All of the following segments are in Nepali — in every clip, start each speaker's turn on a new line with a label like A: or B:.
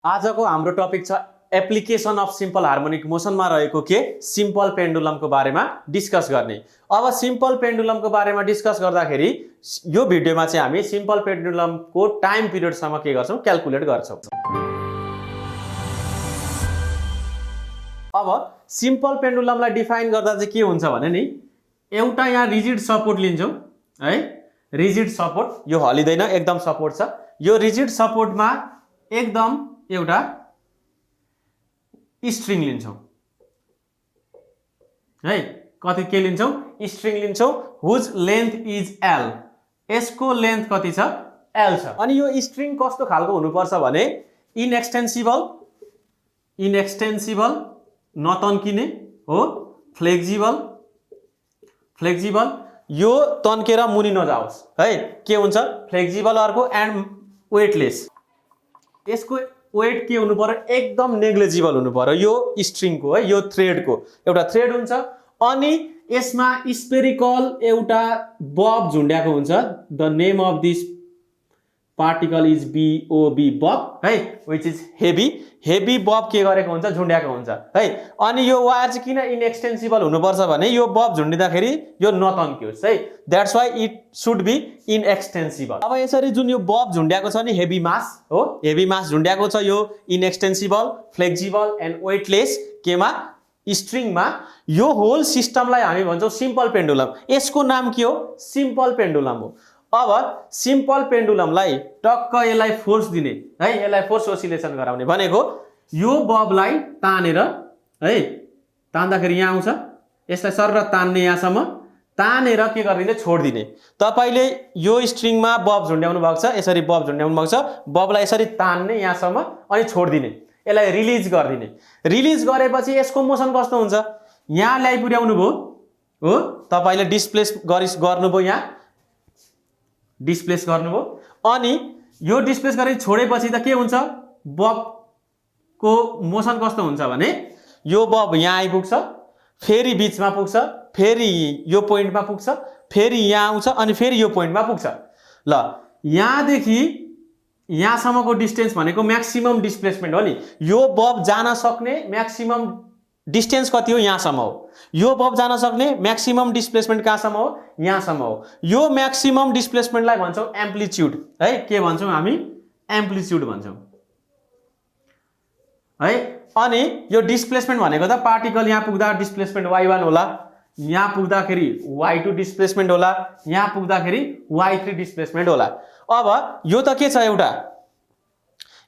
A: आजको हाम्रो टपिक छ एप्लिकेसन अफ सिम्पल हार्मोनिक मोसनमा रहेको के सिम्पल पेन्डुलमको बारेमा डिस्कस गर्ने। अब सिम्पल पेन्डुलमको बारेमा डिस्कस गर्दाखेरि यो भिडियोमा चाहिँ हामी सिम्पल पेन्डुलमको टाइम पिरियडसम्म के गर्छौं क्याल्कुलेट गर्छौं। अब सिम्पल पेन्डुलमलाई डिफाइन गर्दा चाहिँ के हुन्छ भने नि एउटा यहाँ रिजिड सपोर्ट लिन्छौं है, रिजिड सपोर्ट यो हलिदैन एकदम सपोर्ट छ। यो रिजिड सपोर्टमा एकदम एउटा स्ट्रिङ लिन्छौं है, कति के लिन्छौं स्ट्रिङ लिन्छौं हुज लेन्थ इज एल, यसको लेन्थ कति छ एल छ। अनि यो स्ट्रिङ कस्तो खालको हुनुपर्छ भने इनएक्सटेन्सिबल, इनएक्सटेन्सिबल नतन्किने हो, फ्लेक्सिबल, फ्लेक्सिबल यो तन्केर मुनि नजाओस् है, के हुन्छ फ्लेक्सिबल अर्को एन्ड वेटलेस। यसको वेट के हुनु पर्यो एकदम नेग्लिजिबल हुनु पर्यो यो स्ट्रिङको है, यो थ्रेडको एउटा थ्रेड हुन्छ। अनि यसमा स्पेरिकल एउटा बब झुन्ड्याएको हुन्छ, the name of this particle is BOB बब है, व्हिच इज हेभी, हेभी बब के गरेको हुन्छ झुन्ड्याएको हुन्छ है। अनि यो वायर चाहिँ किन इनएक्सटेन्सिबल हुनुपर्छ भने यो बब झुन्डिँदाखेरि यो नतन्कियोस् है, that's why it should be inextensible. अब यसरी जुन यो बब झुन्ड्याएको छ नि हेभी मास हो, हेभी मास झुन्ड्याएको छ यो इनएक्सटेन्सिबल, फ्लेक्सिबल एन्ड वेटलेस केमा स्ट्रिङमा, यो होल सिस्टमलाई हामी भन्छौं सिम्पल पेन्डुलम। यसको नाम के हो सिम्पल पेन्डुलम हो। अब सिम्पल पेन्डुलमलाई टक्क यसलाई फोर्स दिने है, यसलाई फोर्स ओसिलेसन गराउने भनेको यो बबलाई तानेर है, तान्दाखेरि यहाँ आउँछ, यसलाई सरर तान्ने यहाँसम्म, तानेर के गरिदिने छोड्दिने। तपाईले यो स्ट्रिङमा बब झुन्ड्याउनु भएको छ, यसरी बब झुन्ड्याउनु भएको छ, बबलाई यसरी तान्ने यहाँसम्म अनि छोड्दिने, यसलाई रिलिज गरिदिने। रिलिज गरेपछि यसको मोसन कस्तो हुन्छ, यहाँ ल्याइ पुर्याउनु भयो हो, तपाईले डिस्प्लेस गर्नुभयो, यहाँ डिस्प्लेस गर्नुभयो, अनि यो डिस्प्लेस गरी छोडेपछि त के हुन्छ बबको मोसन कस्तो हुन्छ भने यो बब यहाँ आइपुग्छ, फेरि बीचमा पुग्छ, फेरि यो पोइन्टमा पुग्छ, फेरि यहाँ आउँछ अनि फेरि यो पोइन्टमा पुग्छ। ल यहाँदेखि यहाँसम्मको डिस्टेन्स भनेको म्याक्सिमम डिस्प्लेसमेन्ट हो नि, यो बब जान सक्ने म्याक्सिमम डिस्टेन्स कति हो यहाँसम्म हो, यो बब जान सक्ने म्याक्सिमम डिस्प्लेसमेन्ट कहाँसम्म हो यहाँसम्म हो। यो म्याक्सिमम डिस्प्लेसमेन्टलाई भन्छौं एम्प्लिट्युड है, के भन्छौं हामी एम्प्लिट्युड भन्छौं है। अनि यो डिस्प्लेसमेन्ट भनेको त पार्टिकल यहाँ पुग्दा डिस्प्लेसमेन्ट y1 होला, यहाँ पुग्दाखेरि y2 डिस्प्लेसमेन्ट होला, यहाँ पुग्दाखेरि y3 डिस्प्लेसमेन्ट होला। अब यो त के छ एउटा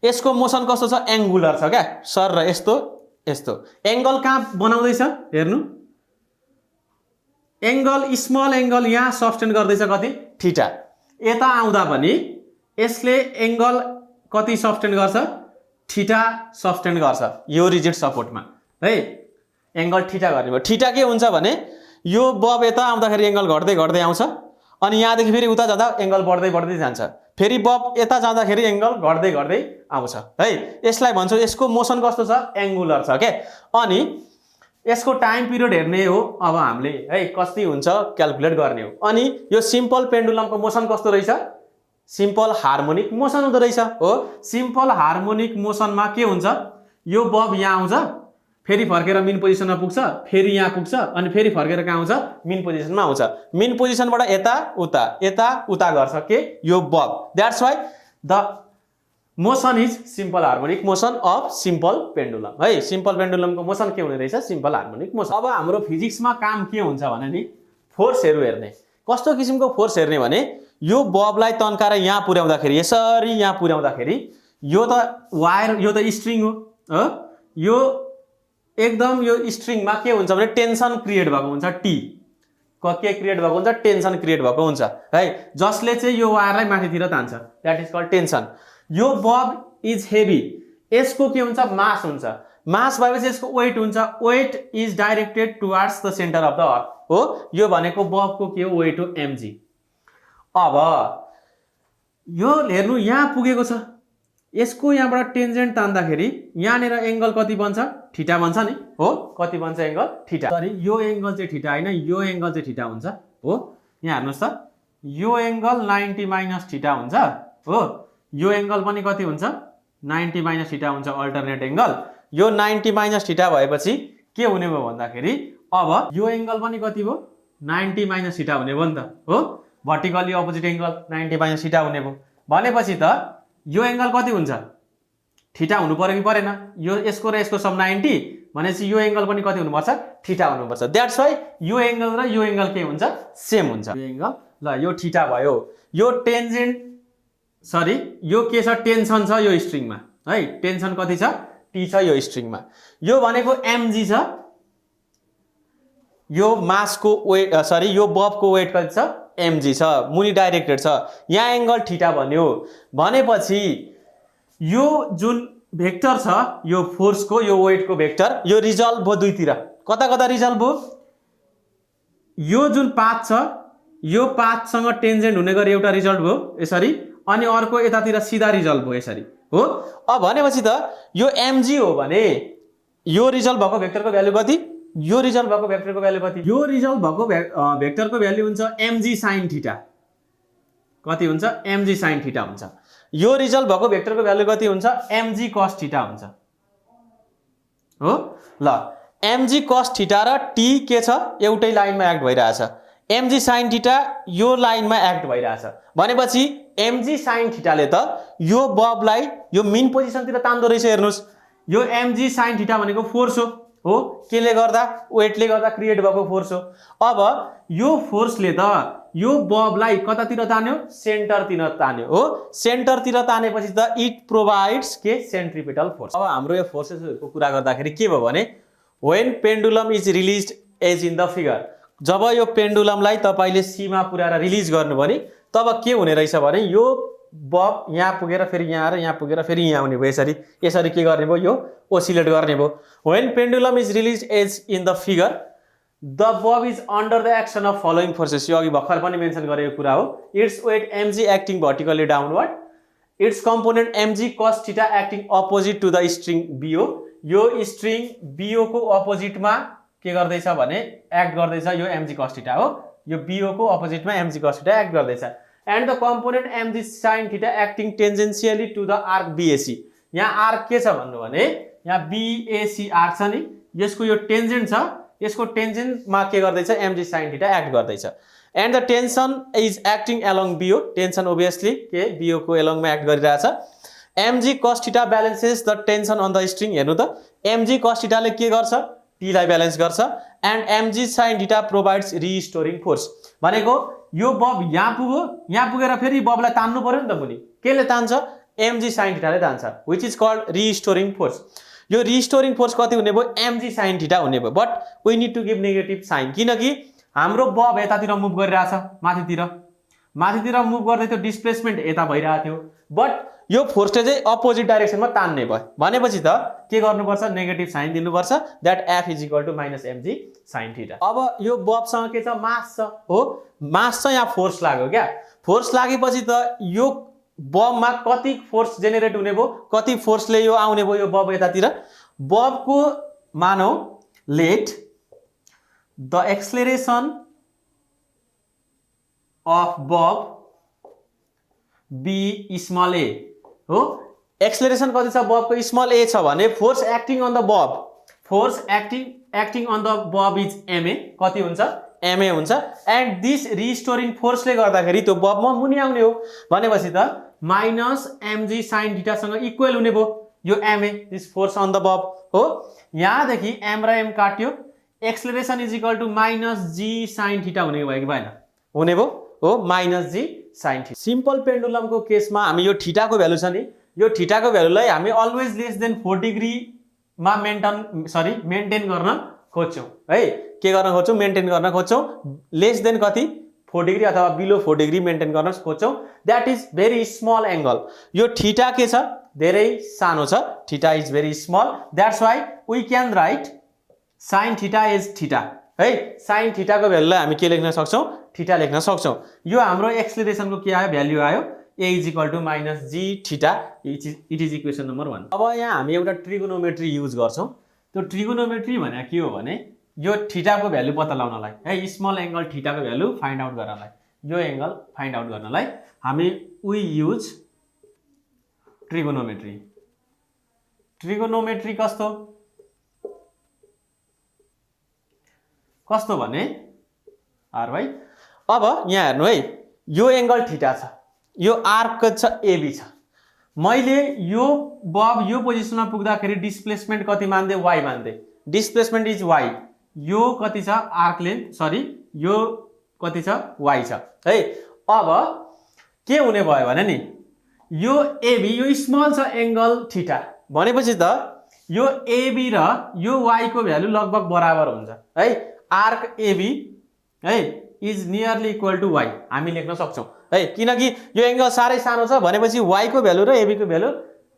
A: यसको मोसन कस्तो छ एंगुलर छ क्या, सर र यस्तो यस्तो एंगल कहाँ बनाउँदैछ हेर्नु, एंगल स्मल एंगल यहाँ सब्टेन्ड गर्दैछ कति थीटा, यता आउँदा पनि यसले एंगल कति सब्टेन्ड गर्छ थीटा सब्टेन्ड गर्छ यो रिजिड सपोर्टमा है, एंगल थीटा गर्ने भयो। थीटा के हुन्छ भने यो बब यता आउँदाखेरि एंगल घट्दै घट्दै आउँछ, अनि यहाँदेखि फेरि उता जाँदा एंगल बढ्दै बढ्दै जान्छ, फेरि बब यता जाँदाखेरि एंगल घट्दै घट्दै आउँछ है। यसलाई भन्छौं यसको मोसन कस्तो छ एंगुलर छ के। अनि यसको टाइम पिरियड हेर्ने हो अब हामीले है, कति हुन्छ क्याल्कुलेट गर्ने हो। अनि यो सिम्पल पेन्डुलमको मोसन कस्तो रहेछ सिम्पल हार्मोनिक मोसन हुँदो रहेछ हो। सिम्पल हार्मोनिक मोसनमा के हुन्छ यो बब यहाँ आउँछ, फेरि फर्केर मिन पोजिसनमा पुग्छ, फेरि यहाँ पुग्छ अनि फेरि फर्केर कहाँ आउँछ मिन पोजिसनमा आउँछ, मिन पोजिसनबाट यता उता गर्छ के यो बब, that's why the motion is simple harmonic motion of simple pendulum है। सिम्पल पेन्डुलमको मोसन के हुने रहेछ सिम्पल हार्मोनिक मोसन। अब हाम्रो फिजिक्समा काम के हुन्छ भने नि फोर्सहरु हेर्ने, कस्तो किसिमको फोर्स हेर्ने भने यो बबलाई तन्काएर यहाँ पुर्याउँदाखेरि यसरी यहाँ पुर्याउँदाखेरि यो त वायर यो त स्ट्रिङ हो, यो एकदम यो स्ट्रिङमा के हुन्छ भने टेन्सन क्रिएट भएको हुन्छ, टी के क्रिएट भएको हुन्छ टेन्सन क्रिएट भएको हुन्छ है, जसले चाहिँ यो वायरलाई माथितिर तान्छ, दैट इज कल्ड टेन्सन। यो बब इज हेभी, यसको के हुन्छ मास हुन्छ, मास भएपछि यसको वेट हुन्छ, weight is directed towards the centre of the earth हो, यो भनेको बबको के हो वेट हो mg। अब यो हेर्नु यहाँ पुगेको छ, यसको यहाँबाट टेन्जेन्ट तान्दाखेरि यहाँनिर एंगल कति बन्छ थीटा बन्छ नि हो, कति बन्छ एंगल थीटा, सरी यो एंगल चाहिँ थीटा हैन, यो एंगल चाहिँ थीटा हुन्छ हो। यहाँ हेर्नुस् त यो एंगल 90 माइनस थीटा हुन्छ हो, यो एंगल पनि कति हुन्छ 90 माइनस थीटा हुन्छ अल्टरनेट एंगल। यो 90 माइनस थीटा भएपछि के हुने भयो भन्दाखेरि अब यो एंगल पनि कति भयो 90 माइनस थीटा हुने भयो नि त हो। Vertically opposite angle 90 minus theta हुने भयो भनेपछि त यो एंगल कति हुन्छ थीटा हुनु पर्यो कि परेन। यो यसको र यसको सम 90 भनेपछि यो एंगल पनि कति हुनुपर्छ थीटा हुनुपर्छ। दैट्स व्हाई यो एंगल र यो एंगल के हुन्छ सेम हुन्छ। यो एंगल ल यो थीटा भयो। यो टेन्जेन्ट सरी यो के छ टेन्सन छ यो स्ट्रिङमा है। टेन्सन कति छ टी छ यो स्ट्रिङमा। यो भनेको mg छ। यो मासको वेट सरी यो बबको वेट कति छ mg छ मुनि डाइरेक्टेड छ। यहाँ एंगल थीटा बन्यो भनेपछि यो जुन भेक्टर छ यो फोर्स को यो वेट को भेक्टर यो रिजल्भ भयो दुईतिर। कता कता रिजल्भ भयो यो जुन पाथ छ यो पाथसँग टेन्जेन्ट हुने गरी एउटा रिजल्ट भयो यसरी अनि अर्को यतातिर सिधा रिजल्भ भयो यसरी हो। अब भनेपछि त यो mg हो भने यो रिजल्भ भएको भेक्टरको भ्यालु कति यो रिजल्भ भएको भेक्टरको भ्यालु कति यो रिजल्भ भएको भेक्टरको भ्यालु हुन्छ mg sin थीटा। कति हुन्छ mg sin थीटा हुन्छ। यो रिजल्भ भएको भेक्टरको भ्यालु कति हुन्छ mg cos थीटा हुन्छ हो। ल mg cos थीटा र t के छ एउटै लाइनमा एक्ट भइरहेछ। mg sin थीटा यो लाइनमा एक्ट भइरहेछ भनेपछि mg sin थीटाले त यो बबलाई यो मिन पोजिसनतिर तान्दो रहेछ। हेर्नुस् यो mg sin थीटा भनेको फोर्स हो केले गर्दा वेटले गर्दा क्रिएट भएको फोर्स हो। अब यो फोर्सले त यो बबलाई कतातिर तान्यो सेन्टरतिर तान्यो हो। सेन्टरतिर तानेपछि त इट प्रोवाइड्स के सेन्ट्रिपिटल फोर्स। अब हाम्रो यो फोर्सेसहरुको कुरा गर्दाखेरि के भयो भने when pendulum is released as in the figure जब यो पेन्डुलमलाई तपाईले सीमा पुर्याएर रिलिज गर्नुभयो नि तब के हुने रहेछ भने यो बब यहाँ पुगेर फेरि यहाँ र यहाँ पुगेर फेरि यहाँ आउने भयो। यसरी यसरी के गर्ने भयो यो ओसिलेट गर्ने भयो। When pendulum is released as in the figure the bob is under the action of following forces. यो अघि भर्खर पनि मेन्सन गरेको कुरा हो। Its weight mg acting vertically downward its component mg cos theta acting opposite to the string BO। यो स्ट्रिङ BO को अपोजिटमा के गर्दैछ भने एक्ट गर्दैछ यो mg cos थीटा हो। यो BO को अपोजिटमा mg cos थीटा एक्ट गर्दैछ and the component mg sin theta acting tangentially to the arc BAC। यहाँ आर्क के छ भन्नु भने यहाँ BAC आर्क छ नि यसको यो टेन्जेन्ट छ यसको टेन्जेन्टमा के गर्दैछ mg sin थीटा एक्ट गर्दैछ and the tension is acting along BO। Tension obviously के BO को अलोङमा एक्ट गरिरहेछ। mg cos theta balances the tension on the string. हेर्नु त mg cos थीटाले के गर्छ t लाई ब्यालेन्स गर्छ and mg sin theta provides restoring force. भनेको यो बब यहाँ पुगेर फेरि बबलाई तान्नु पर्यो नि त मुनि केले तान्छ mg sin थीटाले तान्छ which is called restoring force. यो रिस्टोरिङ फोर्स कति हुने भयो mg sin थीटा हुने भयो। But we need to give negative sign किनकि हाम्रो बब यतातिर मुभ गरिरहेछ माथितिर मुभ गर्दै थियो डिस्प्लेसमेन्ट यता भइरहेको थियो बट यो फोर्सले चाहिँ अपोजिट डाइरेक्सनमा तान्ने भयो भनेपछि त के गर्नुपर्छ नेगेटिभ साइन दिनुपर्छ that f is equal to minus mg sin theta. अब यो बबसँग के छ मास छ हो मास छ यहाँ फोर्स लाग्यो क्या। फोर्स लागेपछि त यो बबमा कति फोर्स जेनेरेट हुने भयो कति फोर्सले यो आउने भयो यो बब यतातिर। बबको मानौ लेट द एक्सेलरेसन अफ बब बी स्मल ए हो। एक्सेलरेसन कति छ बबको स्मल ए छ भने फोर्स एक्टिङ अन द बब force acting on the bob is ma कति हुन्छ ma हुन्छ एन्ड दिस रिस्टोरिङ फोर्सले गर्दाखेरि त्यो बबमा मुनि आउने हो भनेपछि त माइनस mg sin थीटासँग इक्वल हुने भयो यो ma this force on the bob हो। यहाँदेखि m र m काट्यो acceleration is equal to minus g sin theta हुने भयो कि भएन हुने भयो हो minus g sin theta. Simple पेन्डुलमको केसमा हामी यो थीटाको भ्यालु छ नि यो थीटाको भ्यालुलाई हामी अलवेज लेस देन 4 डिग्रीमा मेन्टेन गर्न खोज्छौँ है। के गर्न खोज्छौँ मेन्टेन गर्न खोज्छौँ लेस देन कति 4 डिग्री अथवा बिलो 4 डिग्री मेन्टेन गर्न खोज्छौँ। That is very small angle. यो थीटा के छ धेरै सानो छ theta is very small that's why we can write sin theta is theta है। sin थीटाको भ्यालुलाई हामी के लेख्न सक्छौँ थीटा लेख्न सक्छौँ। यो हाम्रो एक्सेलरेसनको के आयो भ्यालु आयो a is equal to minus g theta it is equation number 1। अब यहाँ हामी एउटा ट्रिगोनोमेट्री युज गर्छौँ। त्यो ट्रिगोनोमेट्री भने के हो भने यो थीटाको भ्यालु पत्ता लगाउनलाई है स्मल एंगल थीटाको भ्यालु फाइन्ड आउट गर्नलाई यो एंगल फाइन्ड आउट गर्नलाई हामी वी युज ट्रिगोनोमेट्री ट्रिगोनोमेट्री कस्तो कस्तो भने आर भाइ अब यहाँ हेर्नु है यो एंगल थीटा छ यो आर्क छ एबी छ मैले यो बब यो पोजिसनमा पुग्दाखेरि डिस्प्लेसमेन्ट कति मान्दै y मान्दै डिस्प्लेसमेन्ट इज y यो कति छ आर्क लेन्थ सरी यो कति छ y छ है अब के हुने भयो भने नि यो एबी यो स्मल छ एंगल थीटा भनेपछि त यो एबी र यो y को भ्यालु लगभग बराबर हुन्छ है आर्क एबी है is nearly equal to y हामी लेख्न सक्छौं है किनकि यो एंगल सारै सानो छ भनेपछि y को भ्यालु र एबी को भ्यालु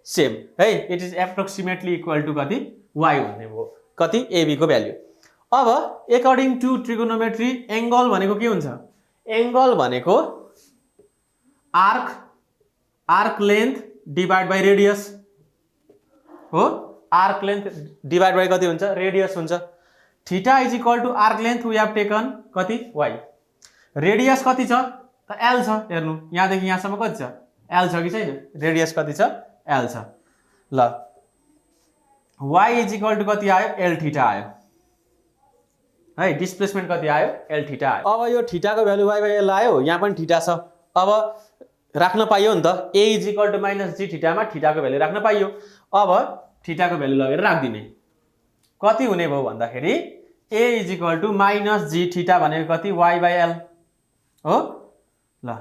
A: सेम है it is approximately equal to कति y भन्ने भयो कति एबी को भ्यालु अब अकॉर्डिंग टु ट्रिगोनोमेट्री एंगल भनेको के हुन्छ एंगल भनेको arc length divide by radius हो आर्क लेन्थ डिवाइड बाइ कति हुन्छ रेडियस हुन्छ theta is equal to arc length we have taken कति y रेडियस कति छ त l छ हेर्नु यहाँ देखि यहाँसम्म कति छ l छ कि छैन रेडियस कति छ l छ ल y इज इक्वल टु कति आयो l थीटा आयो है डिस्प्लेसमेन्ट कति आयो l थीटा आयो अब यो थीटा को भ्यालु y बाइ l आयो यहाँ पनि थीटा छ अब राख्न पाइयो नि त a is equal to minus g theta मा थीटा को भ्यालु राख्न पाइयो अब थीटा को भ्यालु लगेर राख्दिने कति हुने भयो भन्दाखेरि a is equal to minus g theta भनेको कति y बाइ l हो ल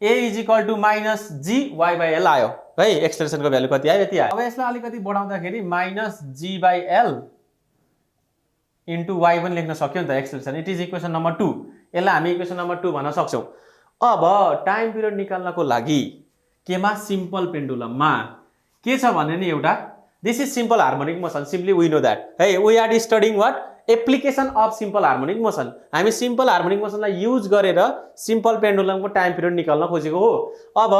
A: a is equal to minus g y by l आयो है एक्सप्रेसन को भ्यालु कति आयो यति आयो अब यसलाई अलिकति बढाउँदाखेरि minus g by l into y पनि लेख्न सक्यो नि त expression it is equation number 2 यसलाई हामी इक्वेसन नम्बर 2 भन्न सक्छौं अब टाइम पिरियड निकाल्नको लागि केमा सिम्पल पेन्डुलममा के छ भने नि एउटा this is simple harmonic motion simply we know that है we are studying what application of simple harmonic motion हामी सिम्पल हार्मोनिक मोसनलाई युज गरेर सिम्पल पेन्डुलमको टाइम पिरियड निकाल्न खोजेको हो अब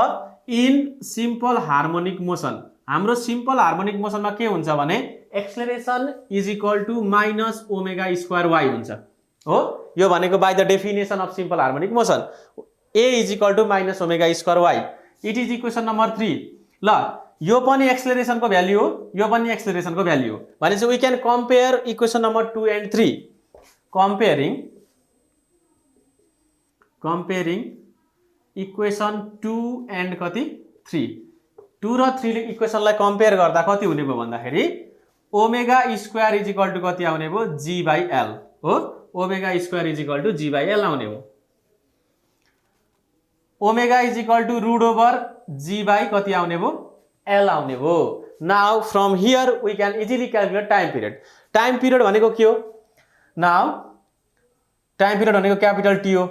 A: इन सिम्पल हार्मोनिक मोसन हाम्रो सिम्पल हार्मोनिक मोसनमा के हुन्छ भने acceleration is equal to minus omega square y हुन्छ हो यो भनेको by the definition of simple harmonic motion a is equal to minus omega square y it is equation number 3 ल यो पनि एक्सेलरेसन को भ्यालु हो यो पनि एक्सेलरेसन को भ्यालु हो भनेपछि we can compare equation number 2 and 3 comparing equation 2 and कति 3 2 र 3 इक्वेसनलाई कम्पेयर गर्दा कति हुने भयो भन्दाखेरि omega square is equal to कति आउने भयो g बाइ l हो omega square is equal to g by l आउने हो omega is equal to root over g by कति आउने भयो l आउने भयो now from here we can easily calculate time period भनेको के हो नाउ टाइम पिरियड भनेको क्यापिटल T हो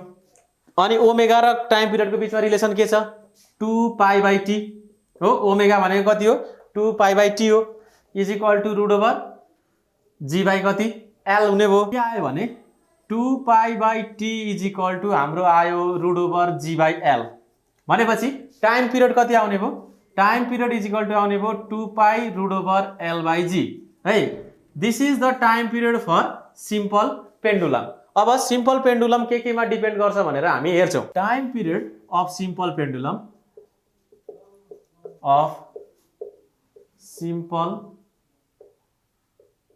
A: अनि ओमेगा र टाइम पिरियडको बीचमा रिलेसन के छ 2 पाई बाइ t हो ओमेगा भनेको कति हो 2 पाई बाइ t हो is equal to root over g by कति l हुने भयो के आयो भने 2 pi by t is equal to हाम्रो आयो root over g by l भनेपछि टाइम पिरियड कति आउने भयो time period is equal to आउने भयो 2 pi root over l by g है this is the time period for simple pendulum अब सिम्पल पेन्डुलम के मा डिपेन्ड गर्छ भनेर हामी हेर्छौं time period of simple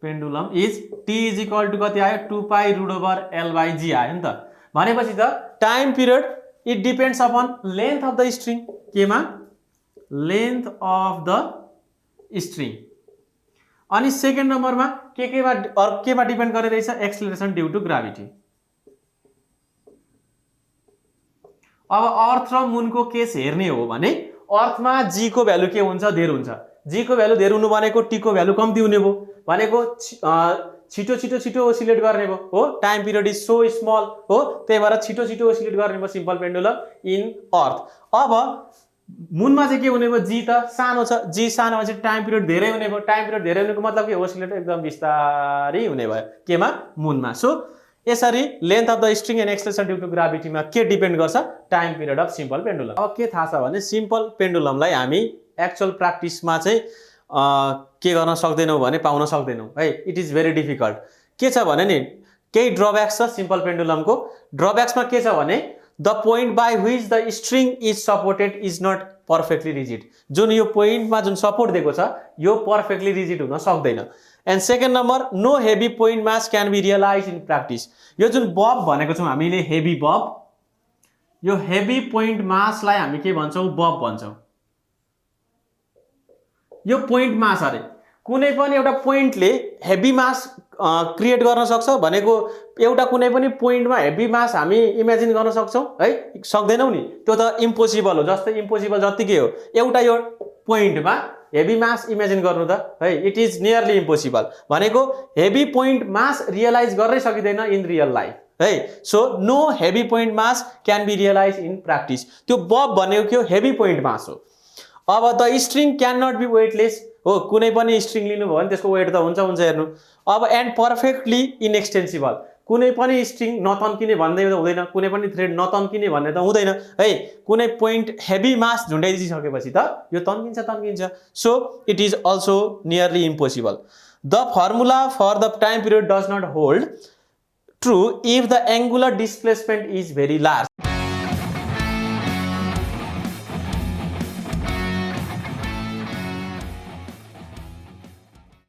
A: pendulum is t is equal to कति आयो 2 pi root over l by g आयो नि त भनेपछि त time period it depends upon length of the string केमा लेन्थ अफ द स्ट्रिङ अनि सेकेन्ड नम्बरमा केमा डिपेन्ड गरेर रहेछ एक्सेलरेसन ड्यू टु ग्राभिटी अब अर्थ र मुनको केस हेर्ने हो भने अर्थमा g को भ्यालु के हुन्छ धेर हुन्छ g को भ्यालु धेर हुनु भनेको t को भ्यालु कम्ती हुने भयो भनेको छिटो ओसिलेट गर्ने भयो हो time period is so small हो त्यही भएर छिटो ओसिलेट गर्ने भयो सिम्पल पेन्डुलम इन अर्थ अब मुनमा चाहिँ के हुने भयो g त सानो छ g सानोमा चाहिँ टाइम पिरियड धेरै हुने भयो टाइम पिरियड धेरै हुनेको मतलब के ओसिलेट एकदम बिस्तारै हुने भयो केमा मुनमा सो यसरी length of the string and acceleration due to ग्राभिटीमा के डिपेन्ड गर्छ time period of simple pendulum अब के थाहा छ भने सिम्पल पेन्डुलमलाई हामी एक्चुअल प्र्याक्टिसमा चाहिँ के गर्न सक्दैनौं भने पाउन सक्दैनौं है इट इज भेरी डिफिकल्ट के छ भने नि केही ड्रब्याक्स छ सिम्पल पेन्डुलमको ड्रब्याक्समा के छ भने the point by which the string is supported is not perfectly rigid, जुन यो पोइन्टमा जुन सपोर्ट दिएको छ यो पर्फेक्टली रिजिड हुन सक्दैन। And second number, no heavy point mass can be realize in practice. यो जुन बब भनेको छौँ हामीले हेभी बब, यो हेभी पोइन्ट मासलाई हामी के भन्छौँ, बब भन्छौँ। यो पोइन्ट मास अरे कुनै पनि एउटा पोइन्टले हेभी मास क्रिएट गर्न सक्छ भनेको एउटा कुनै पनि पोइन्टमा हेभी मास हामी इमेजिन गर्न सक्छौँ है, सक्दैनौँ नि, त्यो त इम्पोसिबल हो। जस्तै इम्पोसिबल जत्तिकै हो एउटा यो पोइन्टमा हेभी मास इमेजिन गर्नु त है, इट इज नियरली इम्पोसिबल भनेको हेभी पोइन्ट मास रियलाइज गर्नै सकिँदैन इन रियल लाइफ है। So no heavy point mass can be realize in practice. त्यो बब भनेको के हो, हेभी पोइन्ट मास हो। अब the string can not be weightless हो, कुनै पनि स्ट्रिङ लिनुभयो भने त्यसको वेट त हुन्छ हेर्नु। अब एन्ड पर्फेक्टली इनएक्सटेन्सिबल, कुनै पनि स्ट्रिङ नतन्किने भन्दै त हुँदैन, कुनै पनि थ्रेड नतन्किने भन्ने त हुँदैन है। कुनै पोइन्ट हेभी मास झुन्डाइदिइसकेपछि त यो तन्किन्छ। So it is also nearly impossible. The formula for the time period does not hold true if the angular displacement is very large.